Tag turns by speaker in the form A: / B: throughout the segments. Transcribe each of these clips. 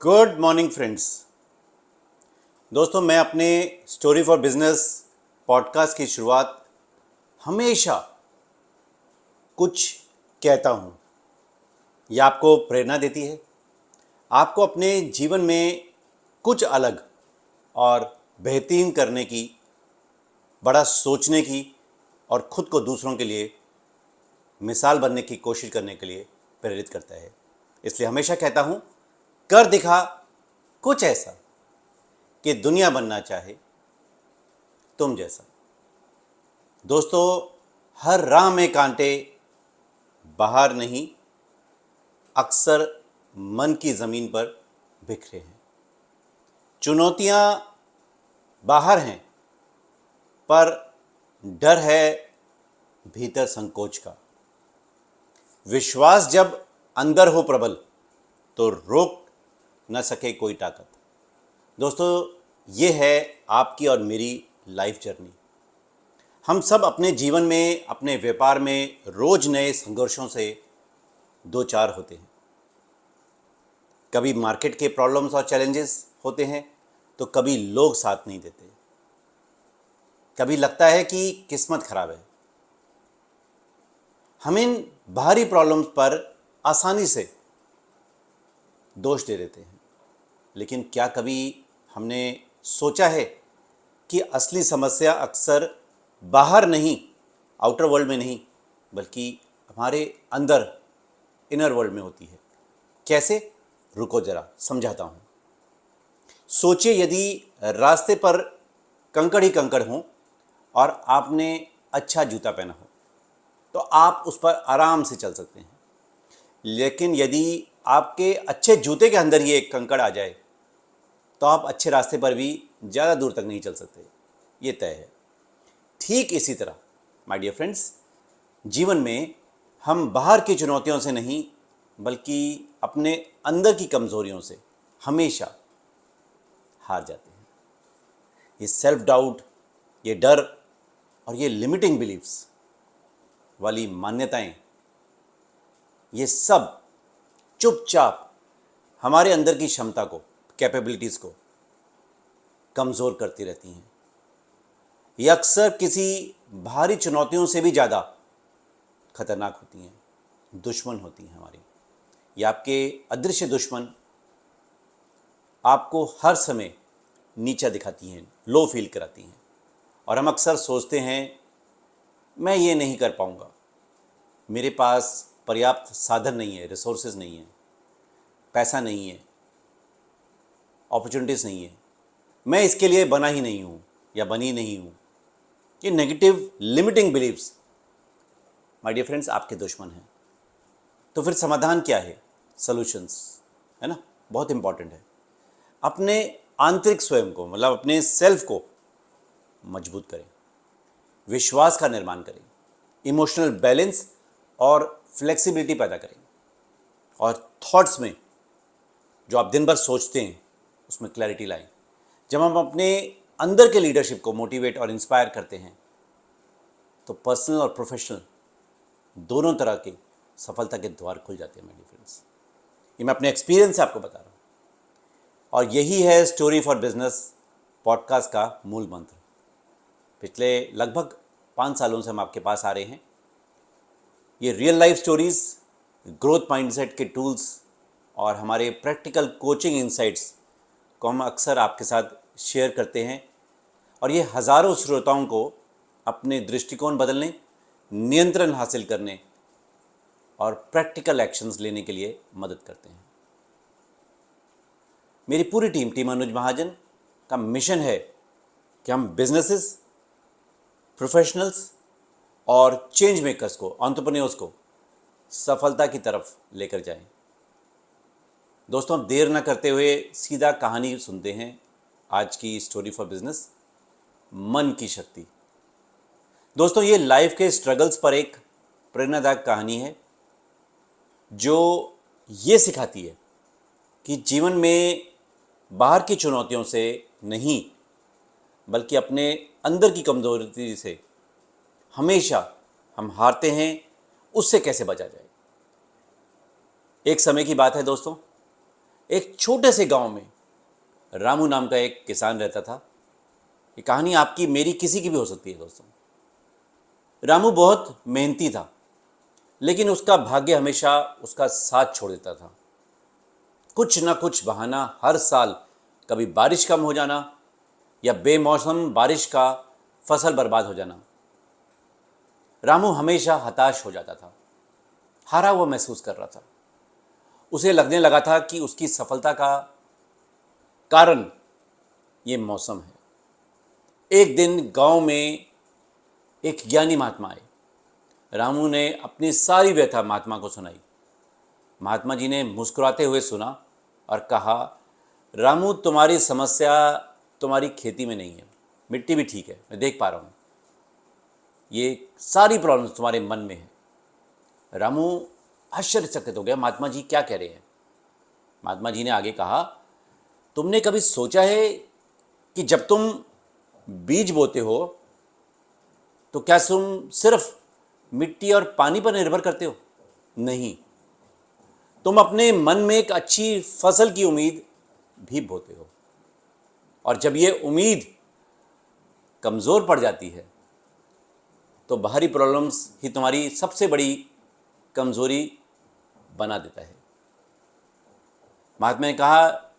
A: Good morning friends. दोस्तों, मैं अपने स्टोरी फॉर बिजनेस पॉडकास्ट की शुरुआत हमेशा कुछ कहता हूँ। यह आपको प्रेरणा देती है, आपको अपने जीवन में कुछ अलग और बेहतरीन करने की, बड़ा सोचने की और ख़ुद को दूसरों के लिए मिसाल बनने की कोशिश करने के लिए प्रेरित करता है। इसलिए हमेशा कहता हूँ, कर दिखा कुछ ऐसा कि दुनिया बनना चाहे तुम जैसा। दोस्तों, हर राह में कांटे बाहर नहीं, अक्सर मन की ज़मीन पर बिखरे हैं। चुनौतियाँ बाहर हैं, पर डर है भीतर संकोच का। विश्वास जब अंदर हो प्रबल, तो रोक न सके कोई ताकत। दोस्तों, ये है आपकी और मेरी लाइफ जर्नी। हम सब अपने जीवन में, अपने व्यापार में रोज नए संघर्षों से दो चार होते हैं। कभी मार्केट के प्रॉब्लम्स और चैलेंजेस होते हैं, तो कभी लोग साथ नहीं देते। कभी लगता है कि किस्मत खराब है। हम इन बाहरी प्रॉब्लम्स पर आसानी से दोष दे देते हैं, लेकिन क्या कभी हमने सोचा है कि असली समस्या अक्सर बाहर नहीं, आउटर वर्ल्ड में नहीं, बल्कि हमारे अंदर, इनर वर्ल्ड में होती है। कैसे? रुको ज़रा समझाता हूँ। सोचिए, यदि रास्ते पर कंकड़ ही कंकड़ हों और आपने अच्छा जूता पहना हो, तो आप उस पर आराम से चल सकते हैं। लेकिन यदि आपके अच्छे जूते के अंदर ही एक कंकड़ आ जाए, तो आप अच्छे रास्ते पर भी ज़्यादा दूर तक नहीं चल सकते। ये तय है। ठीक इसी तरह माय डियर फ्रेंड्स, जीवन में हम बाहर की चुनौतियों से नहीं, बल्कि अपने अंदर की कमज़ोरियों से हमेशा हार जाते हैं। ये सेल्फ डाउट, ये डर और ये लिमिटिंग बिलीव्स वाली मान्यताएं, ये सब चुपचाप हमारे अंदर की क्षमता को, कैपेबिलिटीज़ को कमज़ोर करती रहती हैं। ये अक्सर किसी बाहरी चुनौतियों से भी ज़्यादा खतरनाक होती हैं, दुश्मन होती हैं हमारी। ये आपके अदृश्य दुश्मन आपको हर समय नीचा दिखाती हैं, लो फील कराती हैं। और हम अक्सर सोचते हैं, मैं ये नहीं कर पाऊँगा, मेरे पास पर्याप्त साधन नहीं है, रिसोर्सेज नहीं है, पैसा नहीं है, अपॉर्चुनिटीज़ नहीं है, मैं इसके लिए बना ही नहीं हूँ या बनी नहीं हूँ। ये negative limiting beliefs my dear friends आपके दुश्मन हैं। तो फिर समाधान क्या है? सॉल्यूशंस, है ना, बहुत इंपॉर्टेंट है। अपने आंतरिक स्वयं को, मतलब अपने सेल्फ को मजबूत करें, विश्वास का निर्माण करें, इमोशनल बैलेंस और फ्लेक्सिबिलिटी पैदा करें, और थॉट्स में जो आप दिन भर सोचते हैं उसमें क्लैरिटी लाएं। जब हम अपने अंदर के लीडरशिप को मोटिवेट और इंस्पायर करते हैं, तो पर्सनल और प्रोफेशनल दोनों तरह के सफलता के द्वार खुल जाते हैं मेरे फ्रेंड्स। ये मैं अपने एक्सपीरियंस से आपको बता रहा हूँ, और यही है स्टोरी फॉर बिजनेस पॉडकास्ट का मूल मंत्र। पिछले लगभग 5 सालों से हम आपके पास आ रहे हैं। ये real life stories, growth mindset के टूल्स और हमारे प्रैक्टिकल कोचिंग इंसाइट्स को हम अक्सर आपके साथ शेयर करते हैं, और ये हज़ारों श्रोताओं को अपने दृष्टिकोण बदलने, नियंत्रण हासिल करने और प्रैक्टिकल एक्शंस लेने के लिए मदद करते हैं। मेरी पूरी टीम अनुज महाजन का मिशन है कि हम बिजनेसेस, प्रोफेशनल्स और चेंज मेकर्स को, एंटरप्रेन्योर्स को सफलता की तरफ लेकर जाएं। दोस्तों, अब देर न करते हुए सीधा कहानी सुनते हैं आज की स्टोरी फॉर बिजनेस, मन की शक्ति। दोस्तों, ये लाइफ के स्ट्रगल्स पर एक प्रेरणादायक कहानी है, जो ये सिखाती है कि जीवन में बाहर की चुनौतियों से नहीं, बल्कि अपने अंदर की कमजोरी से हमेशा हम हारते हैं, उससे कैसे बचा जाए। एक समय की बात है दोस्तों, एक छोटे से गांव में रामू नाम का एक किसान रहता था। ये कहानी आपकी, मेरी, किसी की भी हो सकती है दोस्तों। रामू बहुत मेहनती था, लेकिन उसका भाग्य हमेशा उसका साथ छोड़ देता था। कुछ ना कुछ बहाना हर साल, कभी बारिश कम हो जाना या बेमौसम बारिश का फसल बर्बाद हो जाना। रामू हमेशा हताश हो जाता था, हारा हुआ महसूस कर रहा था। उसे लगने लगा था कि उसकी सफलता का कारण ये मौसम है। एक दिन गांव में एक ज्ञानी महात्मा आए। रामू ने अपनी सारी व्यथा महात्मा को सुनाई। महात्मा जी ने मुस्कुराते हुए सुना और कहा, रामू, तुम्हारी समस्या तुम्हारी खेती में नहीं है, मिट्टी भी ठीक है, मैं देख पा रहा हूँ। ये सारी प्रॉब्लम्स तुम्हारे मन में है। रामू आश्चर्यचकित हो गया, महात्मा जी क्या कह रहे हैं। महात्मा जी ने आगे कहा, तुमने कभी सोचा है कि जब तुम बीज बोते हो तो क्या तुम सिर्फ मिट्टी और पानी पर निर्भर करते हो? नहीं, तुम अपने मन में एक अच्छी फसल की उम्मीद भी बोते हो, और जब ये उम्मीद कमज़ोर पड़ जाती है तो बाहरी प्रॉब्लम्स ही तुम्हारी सबसे बड़ी कमज़ोरी बना देता है। महात्मा ने कहा,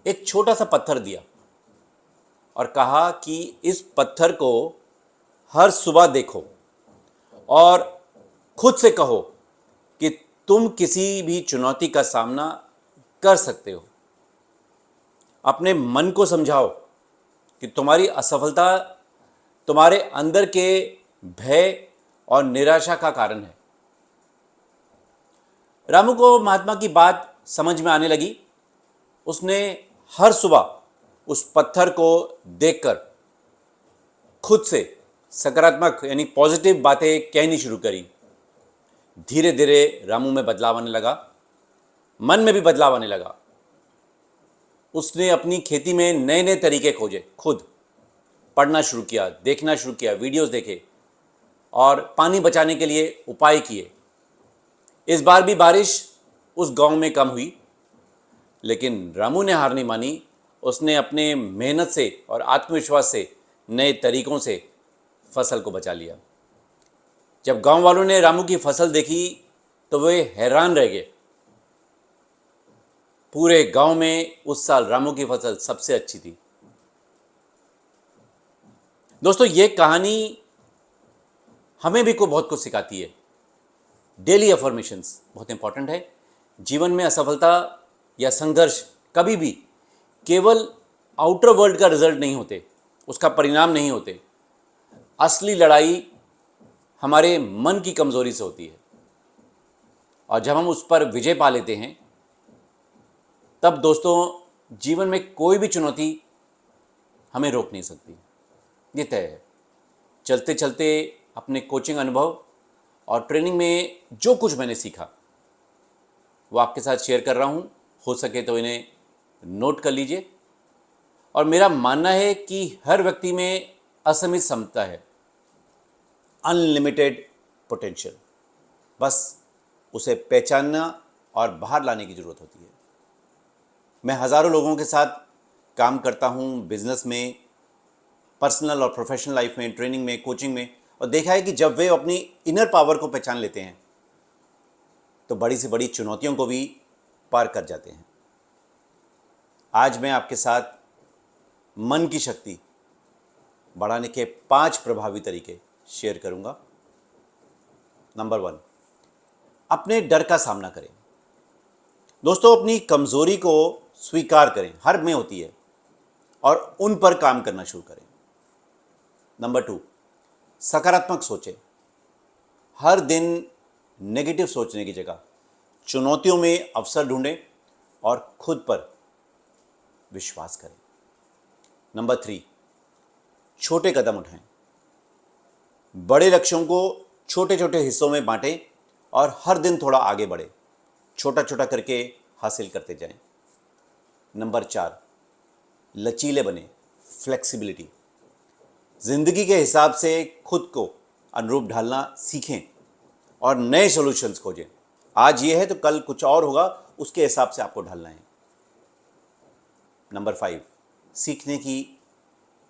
A: एक छोटा सा पत्थर दिया और कहा कि इस पत्थर को हर सुबह देखो और खुद से कहो कि तुम किसी भी चुनौती का सामना कर सकते हो। अपने मन को समझाओ कि तुम्हारी असफलता तुम्हारे अंदर के भय और निराशा का कारण है। रामू को महात्मा की बात समझ में आने लगी। उसने हर सुबह उस पत्थर को देखकर खुद से सकारात्मक यानी पॉजिटिव बातें कहनी शुरू करी। धीरे धीरे रामू में बदलाव आने लगा, मन में भी बदलाव आने लगा। उसने अपनी खेती में नए नए तरीके खोजे, खुद पढ़ना शुरू किया, देखना शुरू किया, वीडियोस देखे और पानी बचाने के लिए उपाय किए। इस बार भी बारिश उस गांव में कम हुई, लेकिन रामू ने हार नहीं मानी। उसने अपने मेहनत से और आत्मविश्वास से नए तरीकों से फसल को बचा लिया। जब गांव वालों ने रामू की फसल देखी तो वे हैरान रह गए। पूरे गांव में उस साल रामू की फसल सबसे अच्छी थी। दोस्तों, ये कहानी हमें भी बहुत कुछ सिखाती है। डेली अफर्मेशंस बहुत इंपॉर्टेंट है। जीवन में असफलता या संघर्ष कभी भी केवल आउटर वर्ल्ड का रिजल्ट नहीं होते, उसका परिणाम नहीं होते। असली लड़ाई हमारे मन की कमजोरी से होती है, और जब हम उस पर विजय पा लेते हैं तब दोस्तों जीवन में कोई भी चुनौती हमें रोक नहीं सकती। ये तय है। चलते चलते अपने कोचिंग अनुभव और ट्रेनिंग में जो कुछ मैंने सीखा वो आपके साथ शेयर कर रहा हूँ। हो सके तो इन्हें नोट कर लीजिए। और मेरा मानना है कि हर व्यक्ति में असीमित क्षमता है, अनलिमिटेड पोटेंशियल। बस उसे पहचानना और बाहर लाने की ज़रूरत होती है। मैं हज़ारों लोगों के साथ काम करता हूँ, बिजनेस में, पर्सनल और प्रोफेशनल लाइफ में, ट्रेनिंग में, कोचिंग में, और देखा है कि जब वे अपनी इनर पावर को पहचान लेते हैं तो बड़ी से बड़ी चुनौतियों को भी पार कर जाते हैं। आज मैं आपके साथ मन की शक्ति बढ़ाने के 5 प्रभावी तरीके शेयर करूंगा। नंबर 1, अपने डर का सामना करें। दोस्तों, अपनी कमजोरी को स्वीकार करें, हर में होती है, और उन पर काम करना शुरू करें। नंबर 2, सकारात्मक सोचें। हर दिन नेगेटिव सोचने की जगह चुनौतियों में अवसर ढूंढें और खुद पर विश्वास करें। नंबर 3, छोटे कदम उठाएं। बड़े लक्ष्यों को छोटे छोटे हिस्सों में बांटें और हर दिन थोड़ा आगे बढ़ें, छोटा छोटा करके हासिल करते जाएं। नंबर 4, लचीले बने, फ्लेक्सिबिलिटी। ज़िंदगी के हिसाब से खुद को अनुरूप ढालना सीखें और नए सॉल्यूशंस खोजें। आज ये है तो कल कुछ और होगा, उसके हिसाब से आपको ढलना है। नंबर 5, सीखने की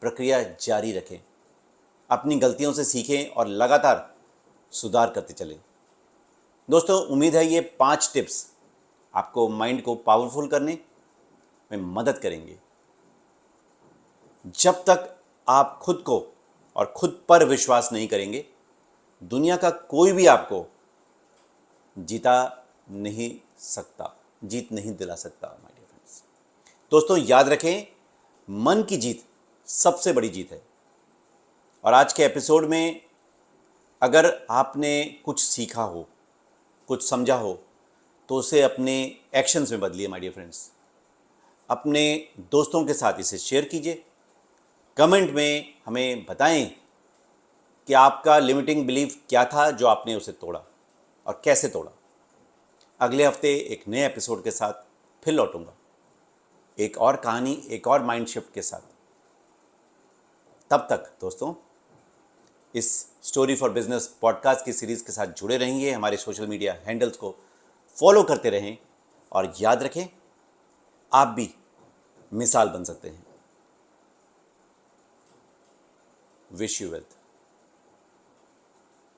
A: प्रक्रिया जारी रखें। अपनी गलतियों से सीखें और लगातार सुधार करते चलें। दोस्तों, उम्मीद है ये 5 टिप्स आपको माइंड को पावरफुल करने में मदद करेंगे। जब तक आप खुद को और खुद पर विश्वास नहीं करेंगे, दुनिया का कोई भी आपको जीत नहीं दिला सकता माय डियर फ्रेंड्स। दोस्तों, याद रखें, मन की जीत सबसे बड़ी जीत है। और आज के एपिसोड में अगर आपने कुछ सीखा हो, कुछ समझा हो, तो उसे अपने एक्शंस में बदलिए माय डियर फ्रेंड्स। अपने दोस्तों के साथ इसे शेयर कीजिए। कमेंट में हमें बताएं कि आपका लिमिटिंग बिलीफ क्या था जो आपने उसे तोड़ा और कैसे तोड़ा। अगले हफ्ते एक नए एपिसोड के साथ फिर लौटूंगा, एक और कहानी, एक और माइंड शिफ्ट के साथ। तब तक दोस्तों, इस स्टोरी फॉर बिजनेस पॉडकास्ट की सीरीज़ के साथ जुड़े रहिए। हमारे सोशल मीडिया हैंडल्स को फॉलो करते रहें और याद रखें, आप भी मिसाल बन सकते हैं। Wish you wealth.